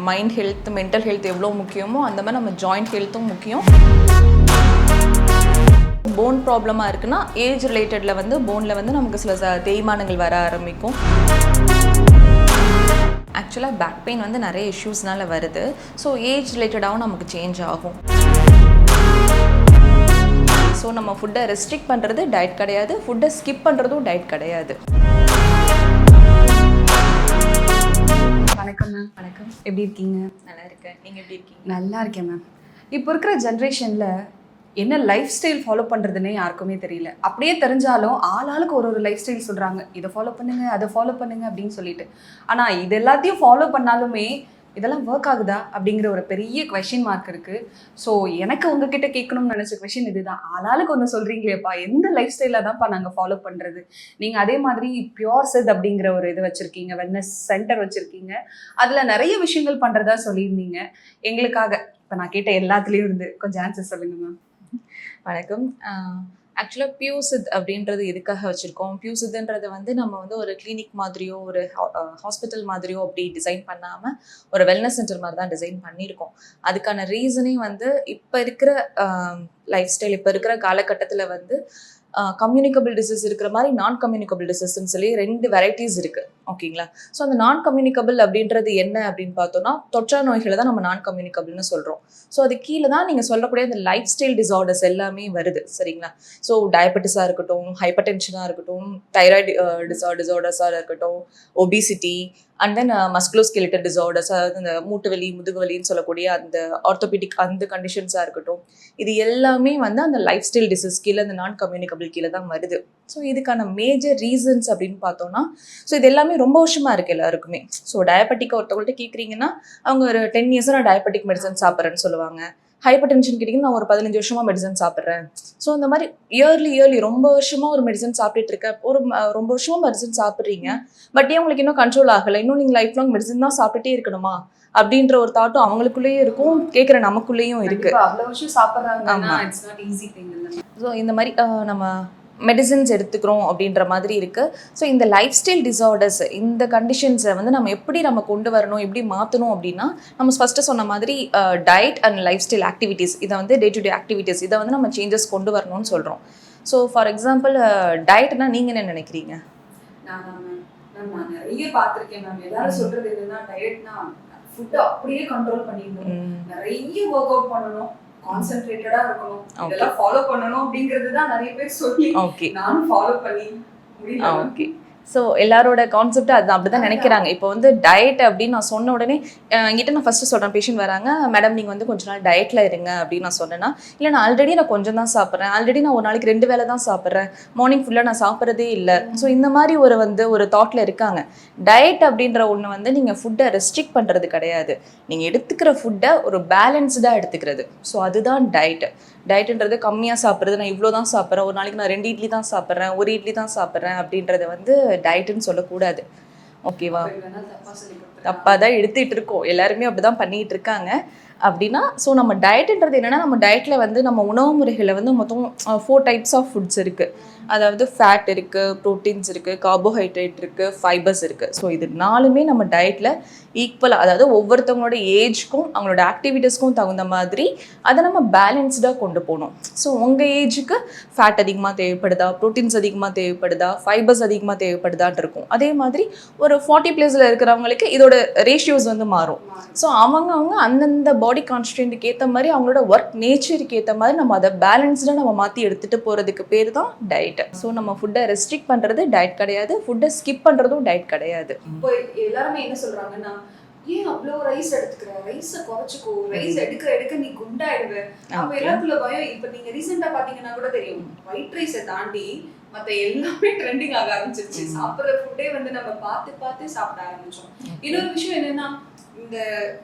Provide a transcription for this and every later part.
Mind health mental health எவ்வளோ முக்கியமோ அந்த மாதிரி நம்ம ஜாயிண்ட் ஹெல்த்தும் முக்கியம். போன் ப்ராப்ளமாக இருக்குன்னா ஏஜ் ரிலேட்டடில் வந்து போனில் வந்து நமக்கு சில தேய்மானங்கள் வர ஆரம்பிக்கும். ஆக்சுவலாக பேக் பெயின் வந்து நிறைய இஷ்யூஸ்னால வருது. ஸோ ஏஜ் ரிலேட்டடாகவும் நமக்கு சேஞ்ச் ஆகும். ஸோ நம்ம ஃபுட்டை ரெஸ்ட்ரிக்ட் பண்ணுறது டயட் கிடையாது, ஃபுட்டை ஸ்கிப் பண்ணுறதும் டயட் கிடையாது. வணக்கம் மேம். வணக்கம். எப்படி இருக்கீங்க? நல்லா இருக்கேன். நீங்கள் எப்படி இருக்கீங்க? நல்லா இருக்கேன் மேம். இப்போ இருக்கிற ஜென்ரேஷனில் என்ன லைஃப் ஸ்டைல் ஃபாலோ பண்ணுறதுன்னே யாருக்குமே தெரியல. அப்படியே தெரிஞ்சாலும் ஆளாளுக்கு ஒரு லைஃப் ஸ்டைல் சொல்கிறாங்க, இதை ஃபாலோ பண்ணுங்க அதை ஃபாலோ பண்ணுங்க அப்படின்னு சொல்லிட்டு. ஆனால் இது எல்லாத்தையும் ஃபாலோ பண்ணாலுமே இதெல்லாம் ஒர்க் ஆகுதா அப்படிங்கிற ஒரு பெரிய கொஷின் மார்க் இருக்குது. ஸோ எனக்கு உங்ககிட்ட கேட்கணும்னு நினச்ச கொஷின் இதுதான். ஆளாளுக்கு ஒன்று சொல்கிறீங்களேப்பா, எந்த லைஃப் ஸ்டைலில் தான்ப்பா நாங்கள் ஃபாலோ பண்ணுறது? நீங்கள் அதே மாதிரி பியோர் செத் அப்படிங்கிற ஒரு இது வச்சுருக்கீங்க, வெல்னஸ் சென்டர் வச்சுருக்கீங்க, அதில் நிறைய விஷயங்கள் பண்ணுறதா சொல்லியிருந்தீங்க. எங்களுக்காக இப்போ நான் கேட்ட எல்லாத்துலேயும் இருந்து கொஞ்சம் ஆன்சர் சொல்லுங்கள் மேம். வணக்கம். ஆக்சுவலாக பியூசித் அப்படின்றது எதுக்காக வச்சுருக்கோம்? பியூசித்ன்றது வந்து நம்ம வந்து ஒரு கிளினிக் மாதிரியோ ஒரு ஹாஸ்பிட்டல் மாதிரியோ அப்படி டிசைன் பண்ணாமல் ஒரு வெல்னஸ் சென்டர் மாதிரி தான் டிசைன் பண்ணியிருக்கோம். அதுக்கான ரீசனே வந்து இப்போ இருக்கிற லைஃப் ஸ்டைல், இப்போ இருக்கிற காலகட்டத்தில் வந்து கம்யூனிகபிள் டிசீஸ் இருக்கிற மாதிரி நான் கம்யூனிகபிள் டிசீஸ்ன்னு சொல்லி 2 வெரைட்டிஸ் இருக்குது. ஓகேங்களா? ஸோ அந்த நான் கம்யூனிகபிள் அப்படின்றது என்ன அப்படின்னு பார்த்தோம்னா, தொற்றா நோய்களை தான் நம்ம நான் கம்யூனிகபிள்னு சொல்கிறோம். ஸோ அது கீழே தான் நீங்கள் சொல்லக்கூடிய அந்த லைஃப் ஸ்டைல் டிசார்டர்ஸ் எல்லாமே வருது. சரிங்களா? ஸோ டயபெட்டிஸாக இருக்கட்டும், ஹைப்பர் டென்ஷனாக இருக்கட்டும், தைராய்டு டிசார்டர்ஸாக இருக்கட்டும், obesity and then musculoskeletal disorders, அதாவது இந்த மூட்டு வலி முதுகு வலின்னு சொல்லக்கூடிய அந்த ஆர்த்தோபெடிக் அந்த கண்டிஷன்ஸாக இருக்கட்டும், இது எல்லாமே வந்து அந்த லைஃப் ஸ்டைல் டிசீஸ் கீழே, அந்த நான் கம்யூனிகபிள் கீழே தான் வருது. ஸோ இதுக்கான மேஜர் ரீசன்ஸ் அப்படின்னு பார்த்தோம்னா, ஸோ இது எல்லாமே ரொம்ப வருஷமாக இருக்குது எல்லாருக்குமே. ஸோ டயபெட்டிக் ஒருத்தவங்கள்ட்ட கேட்குறீங்கன்னா அவங்க ஒரு 10 இயர்ஸாக நான் டயபெட்டிக் மெடிசன் சாப்பிட்றேன்னு சொல்லுவாங்க. ஹைப்பர் டென்ஷன் கேட்டிங்கன்னா நான் ஒரு 15 வருஷமாக மெடிசன் சாப்பிட்றேன். ஸோ இந்த மாதிரி இயர்லி ரொம்ப வருஷமாக ஒரு மெடிசன் சாப்பிட்டுட்டு இருக்கேன், ரொம்ப வருஷமாக மெடிசன் சாப்பிட்றீங்க, பட் ஏன் உங்களுக்கு இன்னும் கண்ட்ரோல் ஆகலை, இன்னும் நீங்கள் லைஃப் லாங் மெடிசன் தான் சாப்பிட்டுட்டே இருக்கணுமா அப்படின்ற ஒரு தாட்டும் அவங்களுக்குள்ளேயும் இருக்கும், கேட்குற நமக்குள்ளேயும் இருக்குது. அவ்வளோ வருஷம் சாப்பிட்றாங்கன்னா it's not easy thing. So இந்த மாதிரி நம்ம மெடிசன்ஸ் எடுத்துக்கிறோம் அப்படின்ற மாதிரி இருக்குது. ஸோ இந்த லைஃப் ஸ்டைல் டிசார்டர்ஸ், இந்த கண்டிஷன்ஸை வந்து நம்ம கொண்டு வரணும், எப்படி மாற்றணும் அப்படின்னா, நம்ம ஃபஸ்ட்டு சொன்ன மாதிரி diet and life style activities, இதை வந்து டே டு டே ஆக்டிவிட்டீஸ், இதை வந்து நம்ம சேஞ்சஸ் கொண்டு வரணும்னு சொல்கிறோம். ஸோ ஃபார் எக்ஸாம்பிள் டயட்னா நீங்கள் என்ன நினைக்கிறீங்க? நான் நிறைய பார்த்துருக்கேன் மேம். எல்லாரும் சொல்கிறது என்னன்னா, டயட்னா ஃபுட்டை அப்படியே கண்ட்ரோல் பண்ணிடணும், நிறைய ஒர்க் அவுட் பண்ணணும், கான்சென்ட்ரேட்டடா இருக்கணும், இதெல்லாம் ஃபாலோ பண்ணணும் அப்படிங்கிறது தான் நிறைய பேர் சொல்லி நானும் ஃபாலோ பண்ணி முடியல. ஓகே. ஸோ எல்லாரோட கான்செப்ட் அது அப்படி தான் நினைக்கிறாங்க. இப்போ வந்து டயட் அப்படின்னு நான் சொன்ன உடனே என்கிட்ட நான் ஃபஸ்ட்டு சொல்கிறேன், பேஷண்ட் வராங்க, மேடம் நீங்கள் வந்து கொஞ்ச நாள் டயட்டில் இருங்க அப்படின்னு நான் சொன்னேன்னா, இல்லை நான் ஆல்ரெடி கொஞ்சம் தான் சாப்பிட்றேன், ஆல்ரெடி நான் ஒரு நாளைக்கு 2 வேளை தான் சாப்பிட்றேன், மார்னிங் ஃபுல்லாக நான் சாப்பிட்றதே இல்லை. ஸோ இந்த மாதிரி ஒரு தாட்டில் இருக்காங்க. டயட் அப்படின்ற ஒன்று வந்து நீங்கள் ஃபுட்டை ரெஸ்ட்ரிக்ட் பண்ணுறது கிடையாது, நீங்கள் எடுத்துக்கிற ஃபுட்டை ஒரு பேலன்ஸ்டாக எடுத்துக்கிறது. ஸோ அதுதான் டயட்டு. டயட்டுன்றது கம்மியாக சாப்பிட்றது, நான் இவ்வளோ தான் சாப்பிட்றேன், ஒரு நாளைக்கு நான் 2 இட்லி தான் சாப்பிட்றேன், 1 இட்லி தான் சாப்பிட்றேன் அப்படின்றத வந்து டயட்டுன்னு சொல்லக்கூடாது. ஓகேவா? தப்பாக தான் எடுத்துகிட்டு இருக்கோம், எல்லாருமே அப்படி தான் பண்ணிகிட்டு இருக்காங்க. அப்படின்னா ஸோ நம்ம டயட்டுன்றது என்னென்னா, நம்ம டயட்டில் வந்து நம்ம உணவு முறைகளை வந்து மொத்தம் 4 டைப்ஸ் ஆஃப் ஃபுட்ஸ் இருக்குது. அதாவது ஃபேட் இருக்குது, ப்ரோட்டீன்ஸ் இருக்குது, கார்போஹைட்ரேட் இருக்குது, ஃபைபர்ஸ் இருக்குது. ஸோ இது 4மே நம்ம டயட்டில் ஈக்குவலாக, அதாவது ஒவ்வொருத்தவங்களோட ஏஜ்க்கும் அவங்களோட ஆக்டிவிட்டீஸ்க்கும் தகுந்த மாதிரி அதை நம்ம பேலன்ஸ்டாக கொண்டு போகணும். ஸோ உங்கள் ஏஜுக்கு ஃபேட் அதிகமாக தேவைப்படுதா, ப்ரோட்டீன்ஸ் அதிகமாக தேவைப்படுதா, ஃபைபர்ஸ் அதிகமாக தேவைப்படுதான்னு இருக்கும். அதே மாதிரி ஒரு 40+ இருக்கிறவங்களுக்கு இதோட ரேஷியோஸ் வந்து மாறும். ஸோ அவங்க அந்தந்த பாடி கான்ஸ்டன்ட்டுக்கு ஏற்ற மாதிரி, அவங்களோட ஒர்க் நேச்சருக்கு ஏற்ற மாதிரி நம்ம அதை பேலன்ஸ்டாக நம்ம மாற்றி எடுத்துகிட்டு போகிறதுக்கு பேர் தான் டயட். ஸோ நம்ம ஃபுட்டை ரெஸ்ட்ரிக்ட் பண்ணுறது டயட் கிடையாது, ஃபுட்டை ஸ்கிப் பண்ணுறதும் டயட் கிடையாது. இப்போ எல்லாருமே என்ன சொல்கிறாங்கன்னா, ஏன் அவ்வளோ ரைஸ் எடுத்துக்கிற, ரைஸை குறைச்சிக்கோ, ரைஸ் எடுக்க நீ குண்டாயிடுவ. அப்போ எல்லாத்துக்குள்ள பயம். இப்போ நீங்கள் ரீசெண்டாக பார்த்தீங்கன்னா கூட தெரியும், ஒயிட் ரைஸை தாண்டி மற்ற எல்லாமே ட்ரெண்டிங் ஆக ஆரம்பிச்சிருச்சு. சாப்பிட்ற ஃபுட்டே வந்து நம்ம பார்த்து சாப்பிட ஆரம்பிச்சோம். இன்னொரு விஷயம் என்னன்னா, இந்த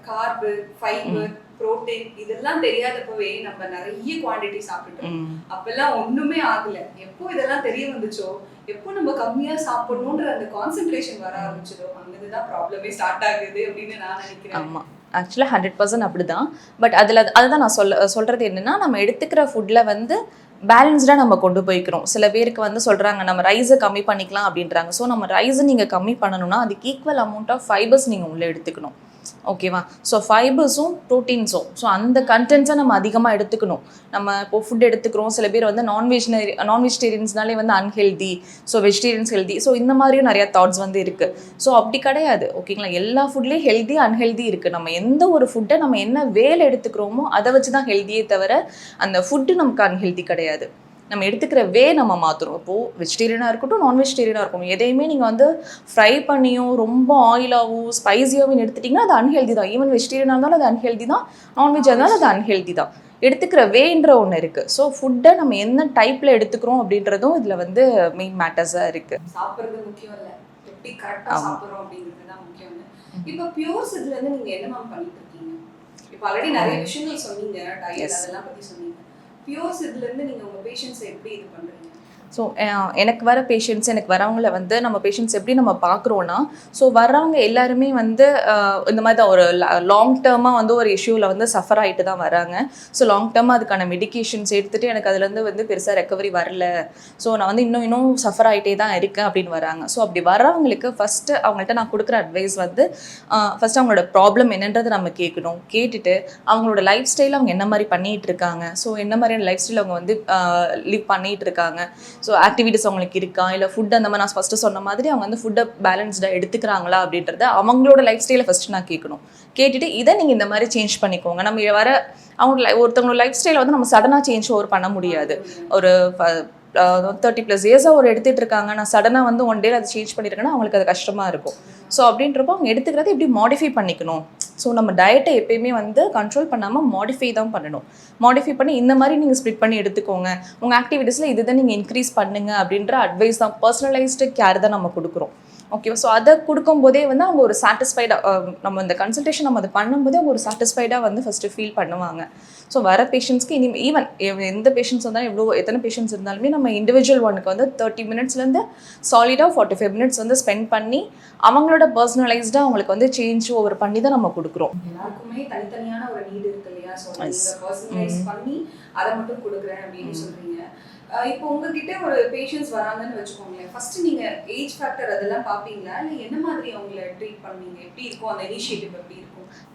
கார்பு, ஃபைபர், புரோட்டீன் இதெல்லாம் தெரியாதப்பவே நம்ம நிறைய குவாண்டிட்டி சாப்பிட்டோம். அப்பெல்லாம் ஒண்ணுமே ஆகல. எப்போ இதெல்லாம் தெரிய வந்துச்சோ, எப்போ நம்ம கம்மியா சாப்பிடணும்ன்ற அந்த கான்சென்ட்ரேஷன் வர ஆரம்பிச்சதோ, அங்கதான் ப்ராப்ளமே ஸ்டார்ட் ஆகுது அப்படின்னு நான் நினைக்கிறேன். ஆமா, ஆக்சுவலாக 100% அப்படி தான். பட் அதுதான் நான் சொல்கிறது என்னென்னா, நம்ம எடுத்துக்கிற ஃபுட்டில் வந்து பேலன்ஸ்டாக நம்ம கொண்டு போய்க்கிறோம். சில பேருக்கு வந்து சொல்கிறாங்க நம்ம ரைஸை கம்மி பண்ணிக்கலாம் அப்படின்றாங்க. ஸோ நம்ம ரைஸை நீங்கள் கம்மி பண்ணணும்னா அதுக்கு ஈக்குவல் அமௌண்ட் ஆஃப் ஃபைபர்ஸ் நீங்கள் உள்ளே எடுத்துக்கணும். ஓகேவா. ஸோ ஃபைபர்ஸும் ப்ரோட்டீன்ஸும் ஸோ அந்த கண்டென்ட்ஸை நம்ம அதிகமாக எடுத்துக்கணும். நம்ம இப்போ ஃபுட் எடுத்துக்கிறோம், சில பேர் வந்து நான்வெஜிடேரியன்ஸ்னாலே வந்து unhealthy, so vegetarians healthy, so இந்த மாதிரியும் நிறையா தாட்ஸ் வந்து இருக்குது. ஸோ அப்படி கிடையாது, ஓகேங்களா. எல்லா ஃபுட்லேயும் ஹெல்தி அன்ஹெல்தி இருக்குது. நம்ம எந்த ஒரு ஃபுட்டை நம்ம என்ன வேலை எடுத்துக்கிறோமோ அதை வச்சு தான் ஹெல்தியே தவிர அந்த ஃபுட்டு நமக்கு அன்ஹெல்தி கிடையாது. நம்ம எடுத்துக்கிற வே நம்ம மாற்றுறோம். இப்போது வெஜிடேரியனாக இருக்கட்டும், நான் வெஜிடேரியனாக இருக்கட்டும், எதையுமே நீங்கள் வந்து ஃப்ரை பண்ணியும் ரொம்ப ஆயிலாகவும் ஸ்பைஸியாகவும் எடுத்துட்டிங்கன்னா அது அன்ஹெல்தி தான். ஈவன் வெஜிடேரியனாக இருந்தாலும் அது அன்ஹெல்தி தான், நான்வெஜ்ஜாக இருந்தாலும் அது அன்ஹெல்தி தான். எடுத்துக்கிற வேன்ற ஒன்று இருக்குது. ஸோ ஃபுட்டை நம்ம என்ன டைப்பில் எடுத்துக்கிறோம் அப்படின்றதும் இதில் வந்து மெயின் மேட்டர்ஸாக இருக்குது. சாப்பிட்றது முக்கியம் இல்லை, எப்படி கரெக்டாக சாப்பிட்றோம் அப்படிங்கிறது தான் முக்கியம். இப்போ பியூர்ஸ் இதுல இருந்து நீங்கள் என்ன மேம் பண்ணிட்டு இருக்கீங்க? இப்போ ஆல்ரெடி நிறைய விஷயங்கள் சொன்னீங்க, டயட் அதெல்லாம் பற்றி சொன்னீங்க. பியூர்ஸ் இதுலேருந்து நீங்கள் உங்கள் பேஷண்ட்ஸை எப்படி இது பண்ணுறீங்க? ஸோ எனக்கு வர பேஷண்ட்ஸ், எனக்கு வரவங்கள வந்து நம்ம பேஷண்ட்ஸ் எப்படி நம்ம பார்க்குறோன்னா, ஸோ வர்றவங்க எல்லாருமே வந்து இந்த மாதிரி தான் ஒரு லாங் டேர்மாக வந்து ஒரு இஷ்யூவில் வந்து சஃபர் ஆகிட்டு தான் வராங்க. ஸோ லாங் டேர்மாக அதுக்கான மெடிக்கேஷன்ஸ் எடுத்துகிட்டு எனக்கு அதுலேருந்து வந்து பெருசாக ரெக்கவரி வரல, ஸோ நான் வந்து இன்னும் சஃபர் ஆகிட்டே தான் இருக்கேன் அப்படின்னு வராங்க. ஸோ அப்படி வர்றவங்களுக்கு ஃபஸ்ட்டு அவங்கள்ட்ட நான் கொடுக்குற அட்வைஸ் வந்து ஃபஸ்ட்டு அவங்களோட ப்ராப்ளம் என்னன்றதை நம்ம கேட்கணும். கேட்டுட்டு அவங்களோட லைஃப் ஸ்டைல் அவங்க என்ன மாதிரி பண்ணிகிட்டு இருக்காங்க, ஸோ என்ன மாதிரியான லைஃப் ஸ்டைல் அவங்க வந்து லிவ் பண்ணிகிட்டு இருக்காங்க, ஸோ ஆக்டிவிட்டிஸ் அவங்களுக்கு இருக்கா, இல்லை ஃபுட் அந்த மாதிரி நான் ஃபஸ்ட்டு சொன்ன மாதிரி அவங்க வந்து ஃபுட்டை பேலன்ஸ்டாக எடுத்துக்கிறாங்களா அப்படின்றத அவங்களோட லைஃப் ஸ்டைலை ஃபஸ்ட்டு நான் கேட்கணும். கேட்டுட்டு இதை நீங்கள் இந்த மாதிரி சேஞ்ச் பண்ணிக்கோங்க. நம்ம வர அவங்க ஒருத்தவங்களோட லைஃப் ஸ்டைலை வந்து நம்ம சடனாக சேஞ்ச் ஓவர் பண்ண முடியாது. ஒரு 30+ இயர்ஸாக ஒரு எடுத்துகிட்டு இருக்காங்க, நான் சடனாக வந்து ஒன் டேல அதை சேஞ்ச் பண்ணியிருக்கேன்னா அவங்களுக்கு அது கஷ்டமாக இருக்கும். ஸோ அப்படின்றப்போ அவங்க எடுத்துக்கிறத எப்படி மாடிஃபை பண்ணிக்கணும். ஸோ நம்ம டயட்டை எப்பயுமே வந்து கண்ட்ரோல் பண்ணாமல் மாடிஃபை தான் பண்ணணும். மாடிஃபை பண்ணி இந்த மாதிரி நீங்கள் ஸ்ப்ளிட் பண்ணி எடுத்துக்கோங்க, உங்கள் ஆக்டிவிட்டீஸில் இதுதான் நீங்கள் இன்க்ரீஸ் பண்ணுங்கள் அப்படின்ற அட்வைஸ் தான், பர்சனலைஸ்டு கேர் தான் நம்ம கொடுக்குறோம். ஓகேவா. ஸோ அதை கொடுக்கும்போதே வந்து அவங்க ஒரு சாட்டிஸ்ஃபைடாக, நம்ம இந்த கன்சல்டேஷன் நம்ம அதை பண்ணும்போதே அவங்க ஒரு சாட்டிஸ்ஃபைடாக வந்து ஃபஸ்ட்டு ஃபீல் பண்ணுவாங்க. ஸோ வர பேஷண்ட்ஸ்க்கு ஈவன் எந்த பேஷண்ட்ஸ் வந்தாலும் எத்தனை பேஷண்ட்ஸ் இருந்தாலுமே நம்ம இண்டிவிஜுவல் ஒனுக்கு வந்து 30 மினிட்ஸ்லேருந்து சாலிடாக 45 மினிட்ஸ் வந்து ஸ்பெண்ட் பண்ணி அவங்களோட பர்சனலைஸ்டாக அவங்களுக்கு வந்து சேஞ்ச் ஓவர் பண்ணி தான் நம்ம கொடுக்குறோம். எல்லாருக்குமே தனித்தனியான ஒரு நீடு இருக்கு இல்லையா, ஸோ நீங்கள் பர்சனலைஸ் பண்ணி அதை மட்டும் கொடுக்குறேன் அப்படின்னு சொல்கிறீங்க. இப்போ உங்ககிட்ட ஒரு பேஷண்ட்ஸ் வராங்கன்னு வச்சுக்கோங்களேன், ஃபர்ஸ்ட் நீங்க ஏஜ் ஃபேக்டர் அதெல்லாம் பார்ப்பீங்களா, இல்லை என்ன மாதிரி அவங்கள ட்ரீட் பண்ணுவீங்க, எப்படி இருக்கும் அந்த இனிஷியேட்டிவ் எப்படி இருக்கும்?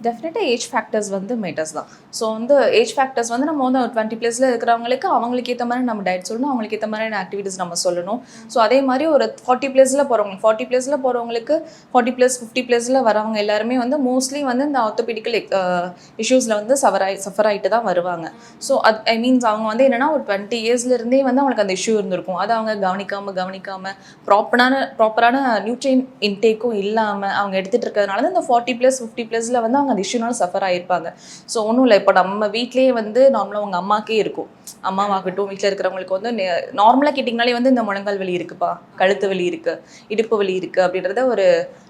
டெஃபினட்டாக ஏஜ் ஃபேக்டர்ஸ் வந்து மேட்டர்ஸ் தான். ஸோ வந்து ஏஜ் ஃபேக்டர்ஸ் வந்து நம்ம வந்து 20+ இருக்கிறவங்களுக்கு அவங்களுக்கு ஏற்ற மாதிரி நம்ம டயட் சொல்லணும், அவங்களுக்கு ஏற்ற மாதிரியான ஆக்டிவிட்டீஸ் நம்ம சொல்லணும். ஸோ அதே மாதிரி ஒரு 40+ போகிறவங்க 40+ போகிறவங்களுக்கு 40+, 50+ வரவங்க எல்லாருமே வந்து மோஸ்ட்லி வந்து இந்த ஆர்த்தோபெடிக்கல் இஷ்யூஸில் வந்து சஃபர் ஆகிட்டு தான் வருவாங்க. ஸோ அது ஐ மீன்ஸ் அவங்க வந்து என்னென்னா ஒரு 20 இயர்ஸ்லேருந்தே வந்து அவங்களுக்கு அந்த இஷ்யூ இருந்திருக்கும். அதை அவங்க கவனிக்காமல் ப்ராப்பரான நியூட்ரியன் இன்டேக்கும் இல்லாமல் அவங்க எடுத்துகிட்டு இருக்கிறதுனால தான் இந்த 40+, 50+ல வந்து அவங்க அந்த இஷ்யூனால சஃபர் ஆகிருப்பாங்க. ஸோ ஒன்றும் இல்லை, இப்போ நம்ம வீட்லேயே வந்து நார்மலாக உங்கள் அம்மாக்கே இருக்கும், அம்மாவாகட்டும் வீட்டில் இருக்கிறவங்களுக்கு வந்து நார்மலாக கேட்டிங்கனாலே வந்து இந்த முழங்கால் வலி இருக்குப்பா, கழுத்து வலி இருக்குது, இடுப்பு வலி இருக்குது அப்படின்றத ஒரு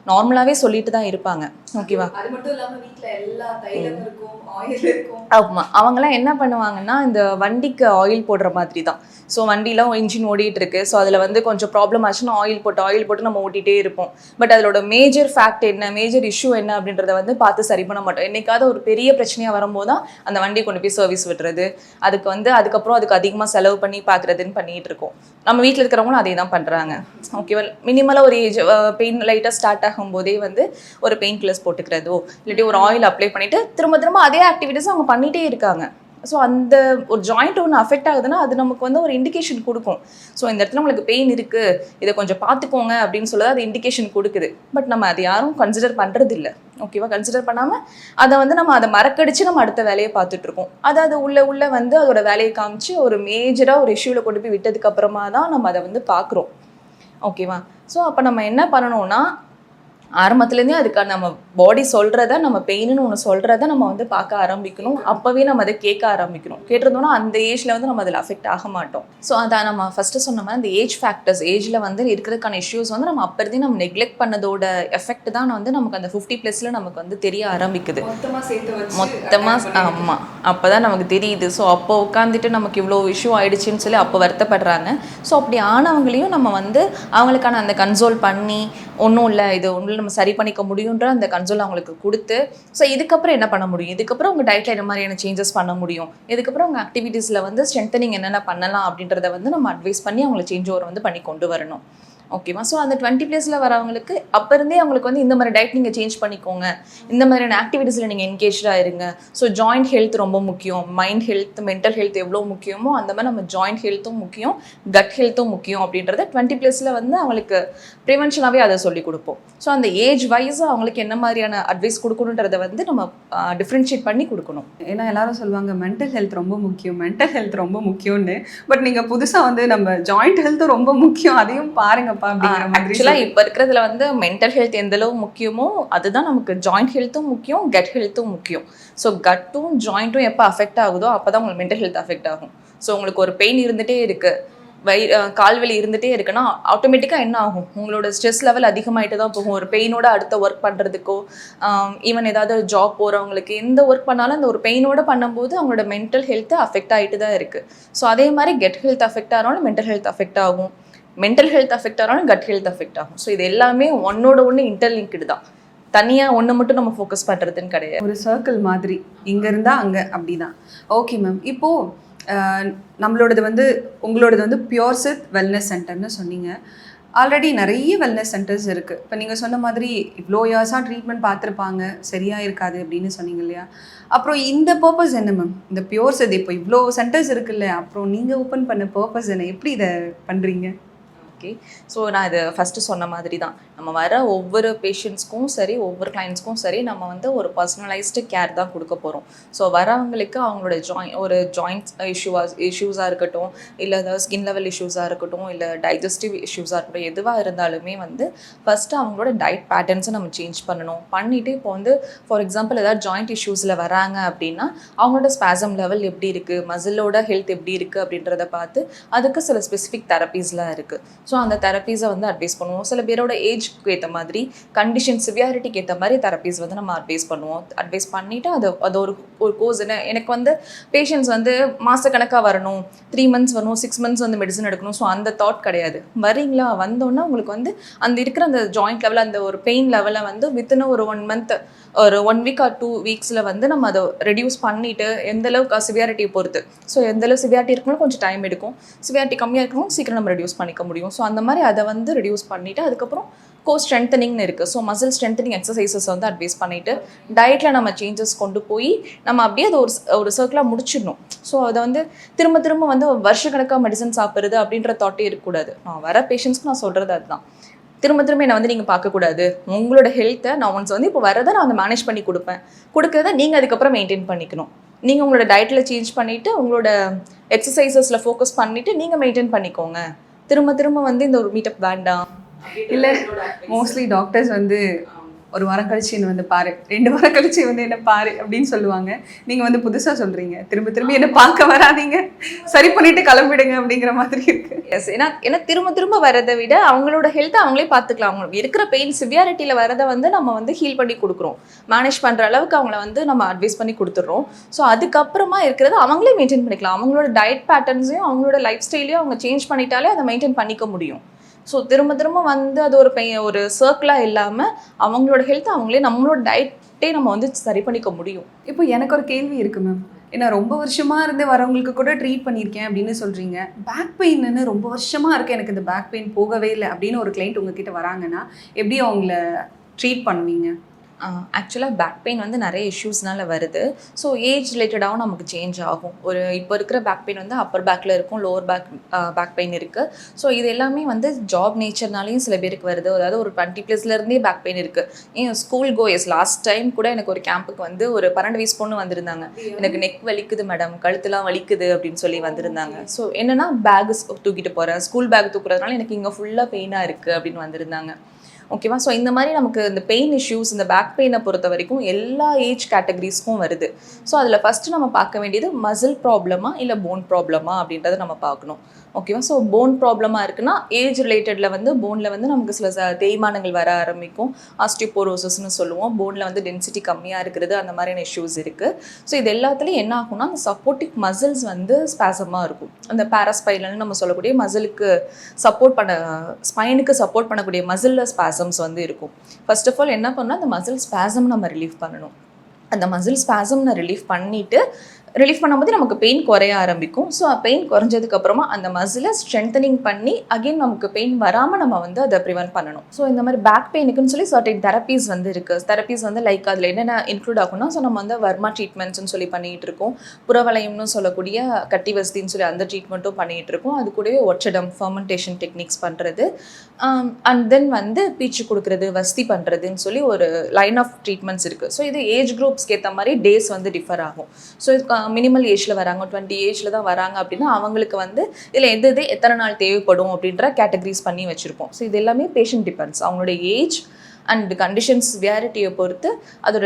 நார்மலாகவே சொல்லிட்டு தான் இருப்பாங்க. ஓகேவா. அது மட்டும் இல்லாமல் வீட்டில் எல்லா தைலம் இருக்கும், ஆயில் இருக்கும். ஆமாம், அவங்களாம் என்ன பண்ணுவாங்கன்னா இந்த வண்டிக்கு ஆயில் போடுற மாதிரி தான். ஸோ வண்டிலாம் இன்ஜின் ஓடிட்டு இருக்கு, ஸோ அதில் வந்து கொஞ்சம் ப்ராப்ளம் ஆச்சுன்னா ஆயில் போட்டு நம்ம ஓட்டிகிட்டே இருப்போம். பட் அதோட மேஜர் ஃபேக்ட் என்ன, மேஜர் இஷ்யூ என்ன அப்படின்றத வந்து பார்த்து சரி பண்ண மாட்டோம். என்னைக்காவது ஒரு பெரிய பிரச்சனையாக வரும்போது தான் அந்த வண்டியை கொண்டு போய் சர்வீஸ் விடுறது, அதுக்கப்புறம் அதுக்கு அதிகமாக செலவு பண்ணி பார்க்குறதுன்னு பண்ணிகிட்டு இருக்கோம். நம்ம வீட்டில் இருக்கிறவங்களும் அதே தான் பண்ணுறாங்க. ஓகேவா. மினிமலாக ஒரு ஏஜ் பெயின் லைட்டாக ஸ்டார்ட் ஆகும்போதே வந்து ஒரு பெயின் கில்லர்ஸ் போட்டுக்கிறதோ இல்லாட்டி ஒரு ஆயில் அப்ளை பண்ணிவிட்டு திரும்ப அதே ஆக்டிவிட்டீஸ் அவங்க பண்ணிகிட்டே இருக்காங்க. ஸோ அந்த ஒரு ஜாயிண்ட் ஒன்று அஃபெக்ட் ஆகுதுன்னா அது நமக்கு வந்து ஒரு இண்டிகேஷன் கொடுக்கும். ஸோ இந்த இடத்துல உங்களுக்கு பெயின் இருக்குது, இதை கொஞ்சம் பார்த்துக்கோங்க அப்படின்னு சொல்லி அது இண்டிகேஷன் கொடுக்குது. பட் நம்ம அதை யாரும் கன்சிடர் பண்ணுறது இல்லை. ஓகேவா. கன்சிடர் பண்ணாமல் அதை வந்து நம்ம அதை மறக்கடிச்சு நம்ம அடுத்த வேலையை பார்த்துட்ருக்கோம். அது உள்ள வந்து அதோட வேலையை காமிச்சு ஒரு மேஜராக ஒரு இஷ்யூவில் கொண்டு போய் விட்டதுக்கு அப்புறமா தான் நம்ம அதை வந்து பார்க்குறோம். ஓகேவா. ஸோ அப்போ நம்ம என்ன பண்ணணும்னா ஆரம்பத்துலேருந்தே அதுக்கான நம்ம பாடி சொல்கிறத, நம்ம பெயின்னு ஒன்று சொல்கிறத நம்ம வந்து பார்க்க ஆரம்பிக்கணும். அப்போவே நம்ம அதை கேட்க ஆரம்பிக்கணும். கேட்டிருந்தோம்னா அந்த ஏஜில் வந்து நம்ம அதில் அஃபெக்ட் ஆக மாட்டோம். ஸோ அதை நம்ம ஃபஸ்ட்டு சொன்ன மாதிரி அந்த ஏஜ் ஃபேக்டர்ஸ், ஏஜில் வந்து இருக்கிறதுக்கான இஷ்யூஸ் வந்து நம்ம அப்போதே நம்ம நெக்லெக்ட் பண்ணதோட எஃபெக்ட் தான் வந்து நமக்கு அந்த 50+ல நமக்கு வந்து தெரிய ஆரம்பிக்குது. மொத்தமாக ஆமாம், அப்போ தான் நமக்கு தெரியுது. ஸோ அப்போ உட்காந்துட்டு நமக்கு இவ்வளோ இஷ்யூ ஆகிடுச்சின்னு சொல்லி அப்போ வருத்தப்படுறாங்க. ஸோ அப்படி ஆனவங்களையும் நம்ம வந்து அவங்களுக்கான அந்த கன்சோல் பண்ணி ஒன்றும் இல்லை, இது ஒன்றும் நம்ம சரி பண்ணிக்க முடியுன்ற அந்த கன்சோல் அவங்களுக்கு கொடுத்து, ஸோ இதுக்கப்புறம் என்ன பண்ண முடியும், இதுக்கப்புறம் உங்கள் டயட்டில் என்ன மாதிரியான சேஞ்சஸ் பண்ண முடியும், இதுக்கப்புறம் உங்கள் ஆக்டிவிட்டீஸில் வந்து ஸ்ட்ரென்தனிங் என்னென்ன பண்ணலாம் அப்படின்றத வந்து நம்ம அட்வைஸ் பண்ணி அவங்களை சேஞ்ச் ஓவர் வந்து பண்ணி கொண்டு வரணும். ஓகேவா. ஸோ அந்த 20 ப்ளஸில் வரவங்களுக்கு அப்போ இருந்தே அவங்களுக்கு வந்து இந்த மாதிரி டயட் நீங்கள் சேஞ்ச் பண்ணிக்கோங்க, இந்த மாதிரியான ஆக்டிவிட்டீஸில் நீங்கள் என்கேஜாக இருங்க. ஸோ ஜாயிண்ட் ஹெல்த் ரொம்ப முக்கியம், மைண்ட் ஹெல்த், மென்டல் ஹெல்த் எவ்வளோ முக்கியமோ அந்த மாதிரி நம்ம ஜாயிண்ட் ஹெல்த்தும் முக்கியம், கட் ஹெல்த்தும் முக்கியம் அப்படின்றத 20 ப்ளஸில் வந்து அவங்களுக்கு ப்ரிவென்ஷனாகவே அதை சொல்லிக் கொடுப்போம். ஸோ அந்த ஏஜ் வைஸ் அவங்களுக்கு என்ன மாதிரியான அட்வைஸ் கொடுக்கணுன்றதை வந்து நம்ம டிஃப்ரென்ஷியேட் பண்ணி கொடுக்கணும். ஏன்னா எல்லாரும் சொல்லுவாங்க மென்டல் ஹெல்த் ரொம்ப முக்கியம், மென்டல் ஹெல்த் ரொம்ப முக்கியம்னு. பட் நீங்கள் புதுசாக வந்து நம்ம ஜாயிண்ட் ஹெல்த்தும் ரொம்ப முக்கியம், அதையும் பாருங்கப்பா அப்படிங்கிற மாதிரி. ஆக்சுவலாக இப்போ இருக்கிறதுல வந்து மென்டல் ஹெல்த் எந்த அளவு முக்கியமோ அதுதான் நமக்கு ஜாயிண்ட் ஹெல்த்தும் முக்கியம், கட் ஹெல்த்தும் முக்கியம். ஸோ கட்டும் ஜாயிண்ட்டும் எப்போ அஃபெக்ட் ஆகுதோ அப்போ தான் உங்களுக்கு மென்டல் ஹெல்த் அஃபெக்ட் ஆகும். ஸோ உங்களுக்கு ஒரு பெயின் இருந்துகிட்டே இருக்குது, கால்வலி இருந்துகிட்டே இருக்குன்னா ஆட்டோமேட்டிக்காக என்ன ஆகும், உங்களோட ஸ்ட்ரெஸ் லெவல் அதிகமாகிட்டு தான் போகும். ஒரு பெயினோட அடுத்த ஒர்க் பண்ணுறதுக்கோ, ஈவன் ஏதாவது ஜாப் போகிறவங்களுக்கு எந்த ஒர்க் பண்ணாலும் அந்த ஒரு பெயினோட பண்ணும்போது அவங்களோட மென்டல் ஹெல்த்து அஃபெக்ட் ஆகிட்டு தான் இருக்குது. ஸோ அதே மாதிரி கெட் ஹெல்த் அஃபெக்ட் ஆனாலும் மென்டல் ஹெல்த் அஃபெக்ட் ஆகும், மென்டல் ஹெல்த் அஃபெக்ட் ஆனாலும் கட் ஹெல்த் அஃபெக்ட் ஆகும். ஸோ இது எல்லாமே ஒன்னோட ஒன்று இன்டர்லிங்க்டு தான், தனியாக ஒன்று மட்டும் நம்ம ஃபோக்கஸ் பண்ணுறதுன்னு கிடையாது. ஒரு சர்க்கிள் மாதிரி இங்கே இருந்தால் அங்கே அப்படி தான். ஓகே மேம், இப்போது நம்மளோடது வந்து உங்களோடது வந்து பியோர் சித் வெல்னஸ் சென்டர்னு சொன்னீங்க. ஆல்ரெடி நிறைய வெல்னஸ் சென்டர்ஸ் இருக்குது. இப்போ நீங்கள் சொன்ன மாதிரி இவ்வளோ இயர்ஸாக ட்ரீட்மெண்ட் பார்த்துருப்பாங்க, சரியாக இருக்காது அப்படின்னு சொன்னீங்க இல்லையா? அப்புறம் இந்த பர்பஸ் என்ன மேம், இந்த பியோர் சித் இப்போ இவ்வளோ சென்டர்ஸ் இருக்குல்ல, அப்புறம் நீங்கள் ஓப்பன் பண்ண பர்பஸ் என்ன, எப்படி இதை பண்ணுறீங்க? ஓகே. ஸோ நான் இது ஃபஸ்ட்டு சொன்ன மாதிரி தான், நம்ம வர ஒவ்வொரு பேஷண்ட்ஸ்க்கும் சரி, ஒவ்வொரு கிளைண்ட்ஸ்க்கும் சரி, நம்ம வந்து ஒரு பர்சனலைஸ்டு கேர் தான் கொடுக்க போகிறோம். ஸோ வரவங்களுக்கு அவங்களோட ஜாயின்ட் இஷ்யூஸாக இருக்கட்டும், இல்லை ஏதாவது ஸ்கின் லெவல் இஷ்யூஸாக இருக்கட்டும், இல்லை டைஜஸ்டிவ் இஷ்யூஸாக இருக்கட்டும், எதுவாக இருந்தாலுமே வந்து ஃபஸ்ட்டு அவங்களோட டயட் பேட்டர்ன்ஸை நம்ம சேஞ்ச் பண்ணணும். பண்ணிவிட்டு இப்போ வந்து ஃபார் எக்ஸாம்பிள் ஏதாவது ஜாயிண்ட் இஷ்யூஸில் வராங்க அப்படின்னா அவங்களோட ஸ்பாசம் லெவல் எப்படி இருக்குது, மசிலோட ஹெல்த் எப்படி இருக்குது அப்படின்றத பார்த்து அதுக்கு சில ஸ்பெசிஃபிக் தெரப்பீஸ்லாம் இருக்குது. ஸோ அந்த தெரப்பீஸை வந்து அட்வைஸ் பண்ணுவோம். சில பேரோட ஏஜ்க்கு ஏற்ற மாதிரி, கண்டிஷன் சிவியாரிட்டிக்கு ஏற்ற மாதிரி தெரப்பீஸ் வந்து நம்ம அட்வைஸ் பண்ணுவோம். அட்வைஸ் பண்ணிவிட்டு அது ஒரு கோர்ஸ். எனக்கு வந்து பேஷண்ட்ஸ் வந்து மாதக்கணக்காக வரணும், 3 months வரணும், 6 months வந்து மெடிசன் எடுக்கணும். ஸோ அந்த தாட் கிடையாது. வரீங்களா, வந்தோன்னா உங்களுக்கு வந்து அந்த இருக்கிற அந்த ஜாயிண்ட் லெவலில் அந்த ஒரு பெயின் லெவலை வந்து வித்தின் ஒரு 1 month, ஒரு 1 week or 2 weeks வந்து நம்ம அதை ரெடியூஸ் பண்ணிவிட்டு, எந்தளவுக்கு சிவியாரிட்டியை பொறுத்து, ஸோ எந்தளவு சிவியாரிட்டி இருக்கணும் கொஞ்சம் டைம் எடுக்கும், சிவியாரிட்டி கம்மியாக இருக்கணும் சீக்கிரம் நம்ம ரெடியூஸ் பண்ணிக்க முடியும். ஸோ அந்த மாதிரி அதை வந்து ரெடியூஸ் பண்ணிவிட்டு அதுக்கப்புறம் ஸ்ட்ரென்தனிங்னு இருக்குது. ஸோ மசில் ஸ்ட்ரென்தனிங் எக்ஸசைசஸ் வந்து அட்வைஸ் பண்ணிவிட்டு டயட்டில் நம்ம சேஞ்சஸ் கொண்டு போய் நம்ம அப்படியே அதை ஒரு சர்க்கிளாக முடிச்சிடணும். ஸோ அதை வந்து திரும்ப திரும்ப வந்து வருஷக்கணக்காக மெடிசன் சாப்பிட்றது அப்படின்ற தாட்டே இருக்கக்கூடாது. நான் வர பேஷண்ட்ஸ்க்கு நான் சொல்கிறது அதுதான், திரும்ப திரும்ப என்னை வந்து நீங்கள் பார்க்கக்கூடாது. உங்களோட ஹெல்த்தை நான் ஒன்ஸ் வந்து இப்போ வரதை நான் வந்து மேனேஜ் பண்ணி கொடுக்கறத நீங்கள் அதுக்கப்புறம் மெயின்டைன் பண்ணிக்கணும். நீங்கள் உங்களோட டயட்டில் சேஞ்ச் பண்ணிவிட்டு உங்களோட எக்ஸசைசஸில் ஃபோக்கஸ் பண்ணிவிட்டு நீங்கள் மெயின்டைன் பண்ணிக்கோங்க. திரும்ப திரும்ப வந்து இந்த ஒரு மீட்டப் வேண்டாம். இல்லை, மோஸ்ட்லி டாக்டர்ஸ் வந்து ஒரு வாரம் கழிச்சு என்ன வந்து பாரு, 2 வாரம் கழிச்சு வந்து என்ன பாரு அப்படின்னு சொல்லுவாங்க. நீங்கள் வந்து புதுசாக சொல்கிறீங்க, திரும்ப திரும்ப என்ன பார்க்க வராதீங்க, சரி பண்ணிட்டு கிளம்பிடுங்க அப்படிங்கிற மாதிரி இருக்குது. எஸ், ஏன்னா திரும்ப திரும்ப வரதை விட அவங்களோட ஹெல்த்தை அவங்களே பார்த்துக்கலாம். அவங்களுக்கு இருக்கிற பெயின் சிவியாரிட்டியில் வரதை வந்து நம்ம வந்து ஹீல் பண்ணி கொடுக்குறோம், மேனேஜ் பண்ணுற அளவுக்கு அவங்கள வந்து நம்ம அட்வைஸ் பண்ணி கொடுத்துட்றோம். ஸோ அதுக்கப்புறமா இருக்கிறத அவங்களே மெயின்டைன் பண்ணிக்கலாம். அவங்களோட டயட் பேட்டர்ன்ஸையும் அவங்களோட லைஃப் ஸ்டைலையும் அவங்க சேஞ்ச் பண்ணிட்டாலே அதை மெயின்டைன் பண்ணிக்க முடியும். ஸோ திரும்ப திரும்ப வந்து அது ஒரு சர்க்கிளாக இல்லாமல் அவங்களோட ஹெல்த்தை அவங்களே நம்மளோட டயட்டே நம்ம வந்து சரி பண்ணிக்க முடியும். இப்போ எனக்கு ஒரு கேள்வி இருக்குது மேம், ஏன்னா ரொம்ப வருஷமாக இருந்து வரவங்களுக்கு கூட ட்ரீட் பண்ணியிருக்கேன் அப்படின்னு சொல்கிறீங்க. பேக் பெயின்னு ரொம்ப வருஷமாக இருக்குது, எனக்கு இந்த பேக் பெயின் போகவே இல்லை அப்படின்னு ஒரு கிளைண்ட் உங்ககிட்ட வராங்கன்னா எப்படி அவங்கள ட்ரீட் பண்ணுவீங்க? ஆக்சுவலாக பேக் பெயின் வந்து நிறைய இஷ்யூஸ்னால வருது. ஸோ ஏஜ் ரிலேட்டடாகவும் நமக்கு சேஞ்ச் ஆகும். இப்போ இருக்கிற பேக் பெயின் வந்து அப்பர் பேக்கில் இருக்கும், லோவர் பேக் பெயின் இருக்குது. ஸோ இது எல்லாமே வந்து ஜாப் நேச்சர்னாலையும் சில பேருக்கு வருது. அதாவது ஒரு 20 +இருந்தே பேக் பெயின் இருக்குது. ஏன் ஸ்கூல் கோயர்ஸ் லாஸ்ட் டைம் கூட எனக்கு ஒரு கேம்புக்கு வந்து ஒரு 12 வயசு பொண்ணு வந்திருந்தாங்க. எனக்கு நெக் வலிக்குது மேடம், கழுத்துலாம் வலிக்குது அப்படின்னு சொல்லி வந்திருந்தாங்க. ஸோ என்னென்னா பேக் தூக்கிட்டு போகிறேன், ஸ்கூல் பேக் தூக்குறதுனால எனக்கு இங்கே ஃபுல்லாக பெயினாக இருக்குது அப்படின்னு வந்திருந்தாங்க. ஓகேவா. ஸோ இந்த மாதிரி நமக்கு இந்த பெயின் இஷ்யூஸ், இந்த பேக் பெயினை பொறுத்த வரைக்கும் எல்லா ஏஜ் கேட்டகரிஸ்க்கும் வருது. ஸோ அதில் ஃபஸ்ட்டு நம்ம பார்க்க வேண்டியது மசில் ப்ராப்ளமா இல்லை போன் ப்ராப்ளமா அப்படின்றத நம்ம பார்க்கணும். ஓகேவா. ஸோ போன் ப்ராப்ளமாக இருக்குன்னா ஏஜ் ரிலேட்டடில் வந்து போனில் வந்து நமக்கு சில தேய்மானங்கள் வர ஆரம்பிக்கும், ஆஸ்டியோபோரோசிஸ்னு சொல்லுவோம். போனில் வந்து டென்சிட்டி கம்மியாக இருக்கிறது, அந்த மாதிரியான இஷ்யூஸ் இருக்குது. ஸோ இது எல்லாத்துலேயும் என்ன ஆகும்னா அந்த சப்போர்ட்டிவ் மசில்ஸ் வந்து ஸ்பாசமாக இருக்கும். அந்த பாராஸ்பைனல்னு நம்ம சொல்லக்கூடிய மசிலுக்கு சப்போர்ட் பண்ண, ஸ்பைனுக்கு சப்போர்ட் பண்ணக்கூடிய மசிலில் ஸ்பாசம்ஸ் வந்து இருக்கும். ஃபர்ஸ்ட் ஆஃப் ஆல் என்ன பண்ணால் அந்த மசில் ஸ்பாசம் நம்ம ரிலீஃப் பண்ணணும். அந்த மசில் ஸ்பாசம்னை ரிலீஃப் பண்ணிவிட்டு ரிலீஃப் பண்ணும்போது நமக்கு பெயின் குறைய ஆரம்பிக்கும். ஸோ பெயின் குறைஞ்சதுக்கப்புறமா அந்த மசிலை ஸ்ட்ரென்தனிங் பண்ணி அகெயின் நமக்கு பெயின் வராமல் நம்ம வந்து அதை ப்ரிவென்ட் பண்ணணும். ஸோ இந்த மாதிரி பேக் பெயினுக்குன்னு சொல்லி சர்டைன் தெரப்பீஸ் வந்து இருக்குது. தெரப்பீஸ் வந்து லைக் அதில் என்னென்ன இன்க்ளூட் ஆகும்னா, ஸோ நம்ம வந்து வர்மா ட்ரீட்மெண்ட்ஸ்னு சொல்லி பண்ணிகிட்டு இருக்கோம். புறவளையம்னு சொல்லக்கூடிய கட்டி வசதின்னு சொல்லி அந்த ட்ரீட்மெண்ட்டும் பண்ணிகிட்டு இருக்கோம். அது கூடவே ஒற்றடம் ஃபர்மெண்டேஷன் டெக்னிக்ஸ் பண்ணுறது, அண்ட் தென் வந்து பீச்சு கொடுக்குறது, வசதி பண்ணுறதுன்னு சொல்லி ஒரு லைன் ஆஃப் ட்ரீட்மெண்ட்ஸ் இருக்குது. ஸோ இது ஏஜ் குரூப்ஸ்க்கு ஏற்ற மாதிரி டேஸ் வந்து டிஃபர் ஆகும். ஸோ மினிமல் ஏஜில் வராங்க, 20 ஏஜில் தான் வராங்க அப்படின்னா அவங்களுக்கு வந்து இதில் எது எத்தனை நாள் தேவைப்படும் அப்படின்ற கேட்டகரிஸ் பண்ணி வச்சுருப்போம். ஸோ இது எல்லாமே பேஷண்ட் டிபெண்ட்ஸ். அவங்களோட ஏஜ் அண்ட் கண்டிஷன்ஸ் வியாரிட்டியை பொறுத்து அதோட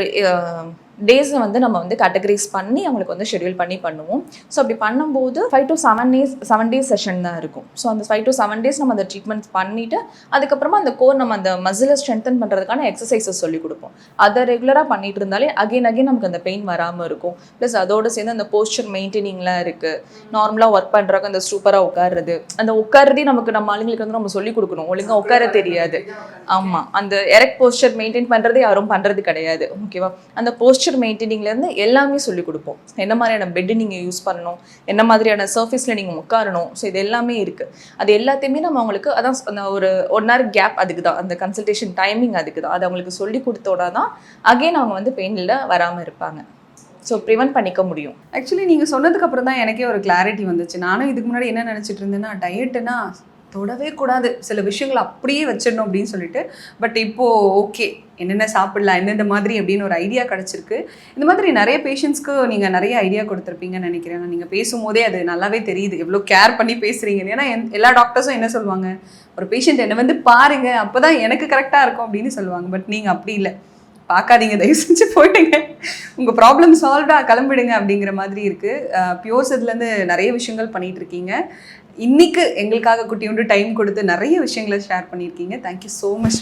டேஸை வந்து நம்ம வந்து கேட்டகரைஸ் பண்ணி அவங்களுக்கு வந்து ஷெட்யூல் பண்ணி பண்ணுவோம். ஸோ அப்படி பண்ணும்போது 5 to 7 days செஷன் தான் இருக்கும். ஸோ அந்த 5 to 7 days நம்ம அந்த ட்ரீட்மெண்ட்ஸ் பண்ணிவிட்டு அதுக்கப்புறமா அந்த கோர் நம்ம அந்த மசிலை ஸ்ட்ரென்தன் பண்ணுறதுக்கான எக்ஸசைசஸ் சொல்லிக் கொடுப்போம். அதை ரெகுலராக பண்ணிட்டு இருந்தாலே அகைன் நமக்கு அந்த பெயின் வராமல் இருக்கும். ப்ளஸ் அதோடு சேர்ந்து அந்த போஸ்டர் மெயின்டைனிங்லாம் இருக்குது. நார்மலாக ஒர்க் பண்ணுறவங்க அந்த சூப்பராக உட்காருறது, அந்த உட்காரதே நமக்கு நம்ம ஆளுங்களுக்கு வந்து நம்ம சொல்லிக் கொடுக்கணும். ஒழுங்காக உட்கார தெரியாது. ஆமாம், அந்த எரெக்ட் போஸ்டர் மெயின்டைன் பண்ணுறது யாரும் பண்ணுறது கிடையாது. ஓகேவா? அந்த போஸ்டர் மெயின்டைனிங்லேருந்து எல்லாமே சொல்லிக் கொடுப்போம். என்ன மாதிரியான பெட்டு நீங்கள் யூஸ் பண்ணணும், என்ன மாதிரியான சர்ஃபேஸில் நீங்கள் உட்காரணும். ஸோ இது எல்லாமே இருக்குது. அது எல்லாத்தையுமே நம்ம அவங்களுக்கு அதான் அந்த ஒரு 1 hour கேப் அதுக்கு தான், அந்த கன்சல்டேஷன் டைமிங் அதுக்கு தான். அது அவங்களுக்கு சொல்லி கொடுத்தோன்னா தான் அகெயின் அவங்க வந்து பெயினில் வராமல் இருப்பாங்க. ஸோ ப்ரிவென்ட் பண்ணிக்க முடியும். ஆக்சுவலி நீங்கள் சொன்னதுக்கு அப்புறம் தான் எனக்கே ஒரு கிளாரிட்டி வந்துச்சு. நானும் இதுக்கு முன்னாடி என்ன நினச்சிட்டு இருந்தேன்னா, டயட்டுனா தொடவே கூடாது, சில விஷயங்களை அப்படியே வச்சிடணும் அப்படின்னு சொல்லிட்டு. பட் இப்போது ஓகே, என்னென்ன சாப்பிடலாம், எந்தெந்த மாதிரி அப்படின்னு ஒரு ஐடியா கிடச்சிருக்கு. இந்த மாதிரி நிறைய பேஷண்ட்ஸ்க்கு நீங்கள் நிறைய ஐடியா கொடுத்துருப்பீங்கன்னு நினைக்கிறேன். நீங்கள் பேசும்போதே அது நல்லாவே தெரியுது எவ்வளோ கேர் பண்ணி பேசுகிறீங்கன்னு. ஏன்னா எல்லா டாக்டர்ஸும் என்ன சொல்லுவாங்க, ஒரு பேஷண்ட் என்னை வந்து பாருங்கள், அப்போ தான் எனக்கு கரெக்டாக இருக்கும் அப்படின்னு சொல்லுவாங்க. பட் நீங்கள் அப்படி இல்லை, பார்க்காதீங்க, தயவு செஞ்சு போயிட்டுங்க, உங்கள் ப்ராப்ளம் சால்வ்டாக கிளம்பிடுங்க அப்படிங்கிற மாதிரி இருக்குது. பியூர்ஸ்லேருந்து நிறைய விஷயங்கள் பண்ணிகிட்டு இருக்கீங்க. இன்னைக்கு எங்களுக்காக குட்டியோண்டு டைம் கொடுத்து நிறைய விஷயங்களை ஷேர் பண்ணியிருக்கீங்க. Thank you so much.